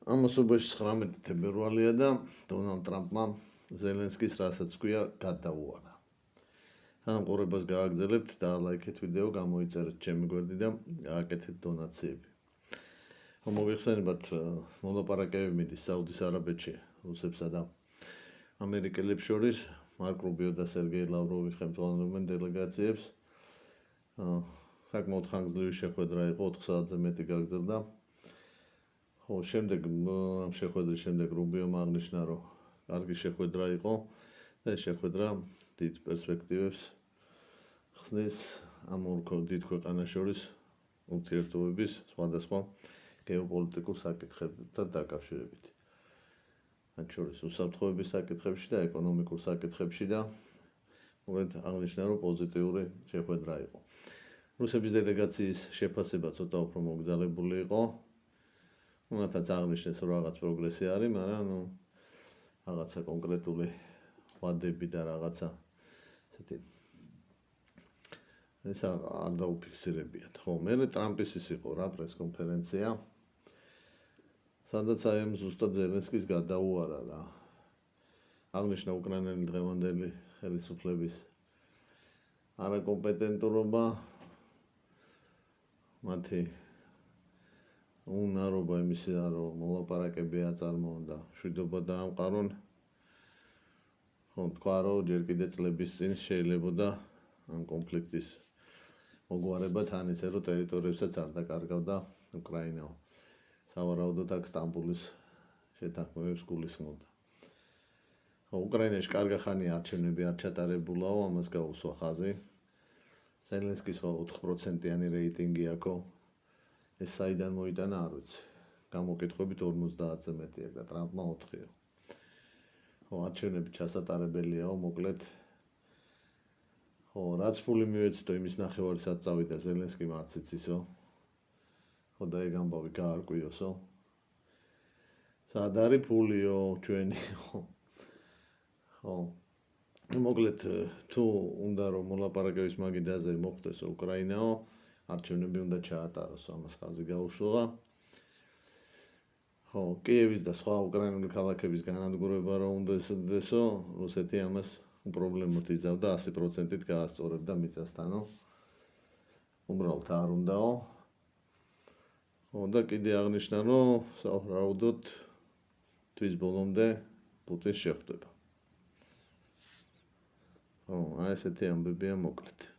ამასობაში 19 თებერვალია და დონალდ ტრამპმა ზელენსკის რასაც ქვია გადაუარა. სანამ ყურებას გააგრძელებთ, დალაიქეთ ვიდეო, გამოიწერეთ ჩემი გვერდი და გააკეთეთ დონაციები. მოგეხსენებათ, მოლაპარაკებები მიდის საუდის არაბეთში რუსებსა და ამერიკელებს შორის. მარკ რუბიო და სერგეი ლავროვი ხელმძღვანელობენ დელეგაციებს. საკმაოდ ხანგრძლივი შეხვედრა იყო, 4 საათზე მეტი გაგრძელდა. შემდეგ შეხვედრის შემდეგ რუბიომ აღნიშნა, რომ კარგი შეხვედრა იყო და ეს შეხვედრა დიდ პერსპექტივებს ხსნის ამ ორ დიდ ქვეყანას შორის ურთიერთობების სხვადასხვა გეოპოლიტიკურ საკითხებთან დაკავშირებით. მათ შორის უსაფრთხოების საკითხებში და ეკონომიკურ საკითხებში და აღნიშნა, რომ პოზიტიური შეხვედრა იყო. რუსების დელეგაციის შეფასება ცოტა უფრო მოგზაურებული იყო. მათაც აღნიშნეს, რომ რაღაც პროგრესი არის, მაგრამ რაღაცა კონკრეტული ვადები და რაღაცა ესეთი ეს არ დაუფიქსირებიათ. მე ტრამპის ის იყო რა პრესკონფერენცია, სადაც აი ზუსტად ზელენსკის გადაუარა რა. აღნიშნა უკრაინელი დღევანდელი ხელისუფლების არაკომპეტენტურობა, მათი უნარობა იმისა, რომ მოლაპარაკებები აწარმოონ და მშვიდობა დაამყარონ. თქვა, რომ ჯერ კიდე წლების წინ შეიძლებოდა ამ კონფლიქტის მოგვარება თან ისე, რომ ტერიტორიებსაც არ დაკარგავდა უკრაინა. სავარაუდოდ აქ სტამბოლის შეთანხმებებს გულისხმობდა. უკრაინაში კარგი ხანია არჩევნები არ ჩატარებულაო, ამას გაუსვა ხაზი. ზელენსკის 4%-იანი რეიტინგი აქვს. ეს საიდან მოიტანა არ ვიცი. გამოკითხვებით 50-ზე მეტია და ტრამპმა 4-ია. არჩევნები ჩასატარებელიაო, მოკლედ. რაც ფული მივეცდო იმის ნახევარსაც წავიდა ზელენსკი მარც იცისო. და ეგ ამბავი გაარკვიოსო. სად არის ფულიო ჩვენი? მოკლედ თუ უნდა რომ მოლაპარაკების მაგიდაზე მოხდეს უკრაინაო, არჩევნები უნდა ჩაატაროს, ამას ხაზი გაუშვა. კიევის და სხვა უკრაინული ქალაქების განადგურება რომ უნდა ესდესო, რუსეთი ამას უპრობლემოდ იზავდა 100%-ით გაასწორებდა მიწასთანო. უბრალოდ არ უნდაო. და კიდე აღნიშნა, რომ სავარაუდოდ თვის ბოლომდე პუტინს შეხვდება. აი ესეთი ამბებია მოკლედ.